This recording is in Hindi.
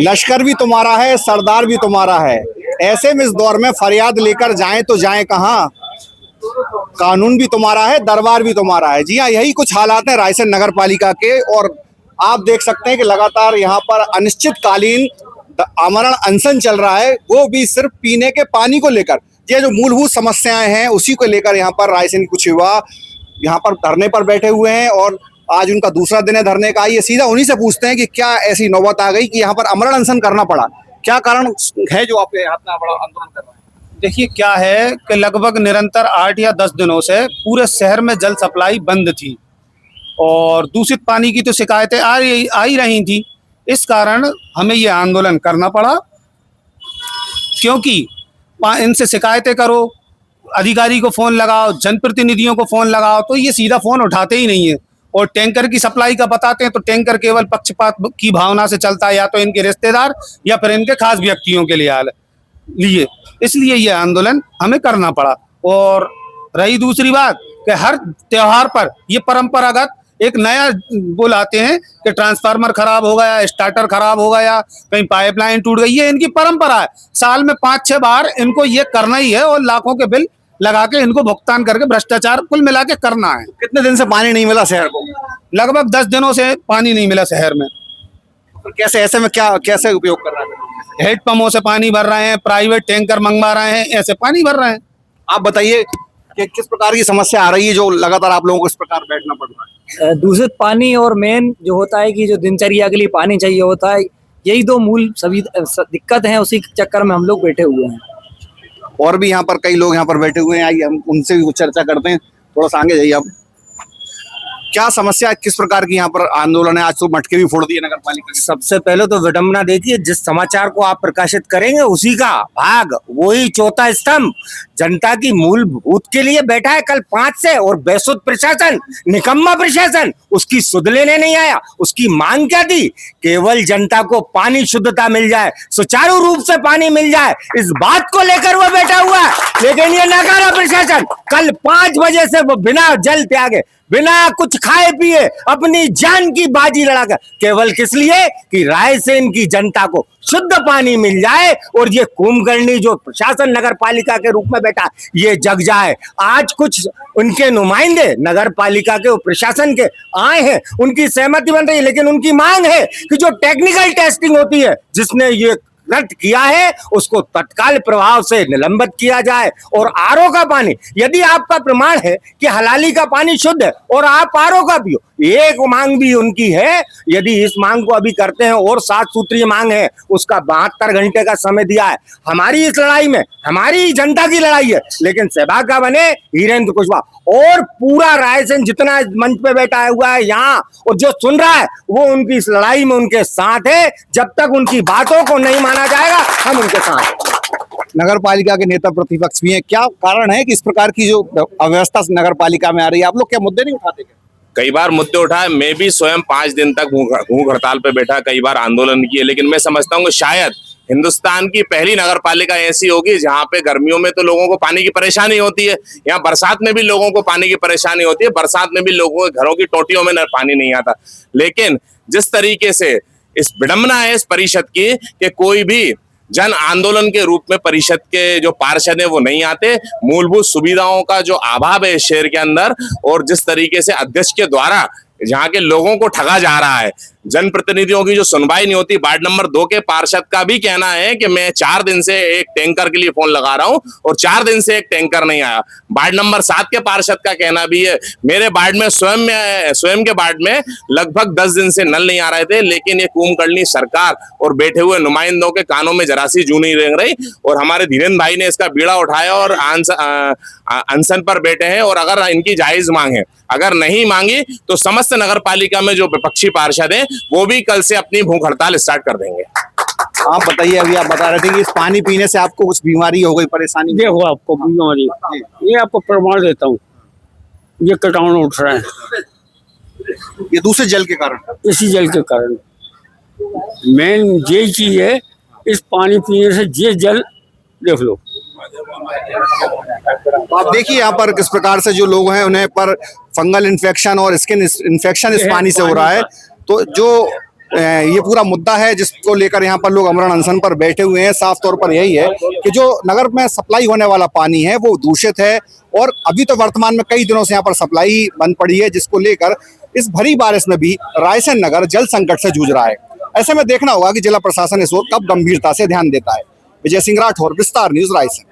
लश्कर भी तुम्हारा है, सरदार भी तुम्हारा है। ऐसे में इस दौर में फरियाद लेकर जाएं तो जाएं कहाँ। कानून भी तुम्हारा है, दरबार भी तुम्हारा है। जी हाँ, यही कुछ हालात हैं रायसेन नगर पालिका के। और आप देख सकते हैं कि लगातार यहाँ पर अनिश्चितकालीन आमरण अनशन चल रहा है, वो भी सिर्फ पीने के पानी को लेकर। ये जो मूलभूत समस्याएं हैं उसी को लेकर यहाँ पर रायसेन के कुछ युवा यहाँ पर धरने पर बैठे हुए हैं और आज उनका दूसरा दिन है धरने का। ये सीधा उन्हीं से पूछते हैं कि क्या ऐसी नौबत आ गई कि यहाँ पर आमरण अनशन करना पड़ा, क्या कारण है जो आपके हाथ में बड़ा आंदोलन कर रहे हैं? देखिए क्या है कि लगभग निरंतर 8 या 10 दिनों से पूरे शहर में जल सप्लाई बंद थी और दूषित पानी की तो शिकायतें आ ही रही थी। इस कारण हमें ये आंदोलन करना पड़ा, क्योंकि इनसे शिकायतें करो, अधिकारी को फोन लगाओ, जनप्रतिनिधियों को फोन लगाओ तो ये सीधा फोन उठाते ही नहीं है। और टैंकर की सप्लाई का बताते हैं तो टैंकर केवल पक्षपात की भावना से चलता है, या तो इनके रिश्तेदार या फिर इनके खास व्यक्तियों के लिए इसलिए ये आंदोलन हमें करना पड़ा। और रही दूसरी बात कि हर त्योहार पर ये परंपरागत एक नया वो लाते हैं कि ट्रांसफार्मर खराब हो गया, स्टार्टर खराब हो गया, कहीं पाइपलाइन टूट गई। ये इनकी परंपरा है, साल में 5-6 बार इनको ये करना ही है और लाखों के बिल लगा के इनको भुगतान करके भ्रष्टाचार कुल मिला के करना है। कितने दिन से पानी नहीं मिला शहर को? लगभग 10 दिनों से पानी नहीं मिला शहर में। तो कैसे, ऐसे में क्या कैसे उपयोग कर रहे हैं? हेडपंपों से पानी भर रहे हैं, प्राइवेट टैंकर मंगवा रहे हैं, ऐसे पानी भर रहे हैं। आप बताइए कि किस प्रकार की समस्या आ रही है जो लगातार आप लोगों को इस प्रकार बैठना पड़ रहा है? दूषित पानी और मेन जो होता है कि जो दिनचर्या के लिए पानी चाहिए होता है, यही दो मूल सभी दिक्कत हैं। उसी चक्कर में हम लोग बैठे हुए हैं। और भी यहाँ पर कई लोग यहाँ पर बैठे हुए हैं, आइए हम उनसे भी कुछ चर्चा करते हैं। थोड़ा सा आगे जाइए आप। क्या समस्या, किस प्रकार की यहाँ पर आंदोलन है? आज तो मटके भी फोड़ दिए नगर पालिका ने। सबसे पहले तो विडंबना देखिए, जिस समाचार को आप प्रकाशित करेंगे उसी का भाग वही चौथा स्तंभ जनता की मूलभूत के लिए बैठा है कल 5 से। और बेसुध प्रशासन, निकम्मा प्रशासन, उसकी सुध लेने नहीं आया। उसकी मांग क्या थी? केवल जनता को पानी शुद्धता मिल जाए, सुचारू रूप से पानी मिल जाए, इस बात को लेकर वो बैठा हुआ है। लेकिन ये नकारा प्रशासन कल 5 बजे से वो बिना जल त्यागे, बिना कुछ खाए पिए, अपनी जान की बाजी लड़ाकर, केवल किस लिए कि रायसेन की जनता को शुद्ध पानी मिल जाए और ये कुंभकर्णी जो प्रशासन नगर पालिका के रूप में बैठा ये जग जाए। आज कुछ उनके नुमाइंदे नगर पालिका के और प्रशासन के आए हैं, उनकी सहमति बन रही है, लेकिन उनकी मांग है कि जो टेक्निकल टेस्टिंग होती है जिसने ये रद्द किया है उसको तत्काल प्रभाव से निलंबित किया जाए। और आरओ का पानी, यदि आपका प्रमाण है कि हलाली का पानी शुद्ध है और आप आरओ का पियो, एक मांग भी उनकी है। यदि इस मांग को अभी करते हैं और 7 सूत्रीय मांग है, उसका 72 घंटे का समय दिया है। हमारी इस लड़ाई में हमारी जनता की लड़ाई है, लेकिन सहभागी बने हीरेंद्र कुशवाहा और पूरा रायसेन जितना मंच पे बैठा हुआ है यहाँ और जो सुन रहा है वो उनकी इस लड़ाई में उनके साथ है। जब तक उनकी बातों को नहीं माना जाएगा हम उनके साथ हैं। नगर पालिका के नेता प्रतिपक्ष भी हैं, क्या कारण है कि इस प्रकार की जो अव्यवस्था नगर पालिका में आ रही है? आप लोग क्या मुद्दे नहीं उठाते? कई बार मुद्दे उठाए, मैं भी स्वयं 5 दिन तक भूख हड़ताल पे बैठा, कई बार आंदोलन किए, लेकिन मैं समझता हूँ कि शायद हिंदुस्तान की पहली नगर पालिका ऐसी होगी जहाँ पे गर्मियों में तो लोगों को पानी की परेशानी होती है, यहाँ बरसात में भी लोगों को पानी की परेशानी होती है, बरसात में भी लोगों के घरों की टोटियों में पानी नहीं आता। लेकिन जिस तरीके से इस विडंबना है इस परिषद की कि कोई भी जन आंदोलन के रूप में परिषद के जो पार्षद हैं वो नहीं आते, मूलभूत सुविधाओं का जो अभाव है शहर के अंदर, और जिस तरीके से अध्यक्ष के द्वारा जहाँ के लोगों को ठगा जा रहा है, जनप्रतिनिधियों की जो सुनवाई नहीं होती। वार्ड नंबर 2 के पार्षद का भी कहना है कि मैं 4 दिन से एक टैंकर के लिए फोन लगा रहा हूं और 4 दिन से एक टैंकर नहीं आया। वार्ड नंबर 7 के पार्षद का कहना भी है, मेरे वार्ड में स्वयं के वार्ड में लगभग 10 दिन से नल नहीं आ रहे थे, लेकिन ये कुंभकर्णी सरकार और बैठे हुए नुमाइंदों के कानों में जरा सी जू नहीं रेंग रही। और हमारे धीरेन्द्र भाई ने इसका बीड़ा उठाया और अनशन पर बैठे हैं। और अगर इनकी जायज मांग है, अगर नहीं मांगी तो समस्त नगर पालिका में जो विपक्षी पार्षद हैं वो भी कल से अपनी भूख हड़ताल स्टार्ट कर देंगे। आप बताइए, अभी आप बता रहे थे कि इस पानी पीने से आपको कुछ बीमारी हो गई, परेशानी? देखो आपको बीमारी, ये आपको प्रमाण देता हूँ, ये कीटाणु उठ रहे हैं, ये दूसरे जल के कारण, इसी जल के कारण। मेन ये चीज है, इस पानी पीने से ये जल देख लो। तो आप देखिए यहाँ पर किस प्रकार से जो लोग हैं उन्हें पर फंगल इन्फेक्शन और स्किन इन्फेक्शन इस पानी से हो रहा है। तो जो ये पूरा मुद्दा है जिसको लेकर यहाँ पर लोग अमरण अनशन पर बैठे हुए हैं। साफ तौर पर यही है कि जो नगर में सप्लाई होने वाला पानी है वो दूषित है और अभी तो वर्तमान में कई दिनों से यहाँ पर सप्लाई बंद पड़ी है, जिसको लेकर इस भरी बारिश में भी रायसेन नगर जल संकट से जूझ रहा है। ऐसे में देखना होगा कि जिला प्रशासन इस ओर कब गंभीरता से ध्यान देता है। विजय सिंह राठौर, विस्तार न्यूज, रायसेन।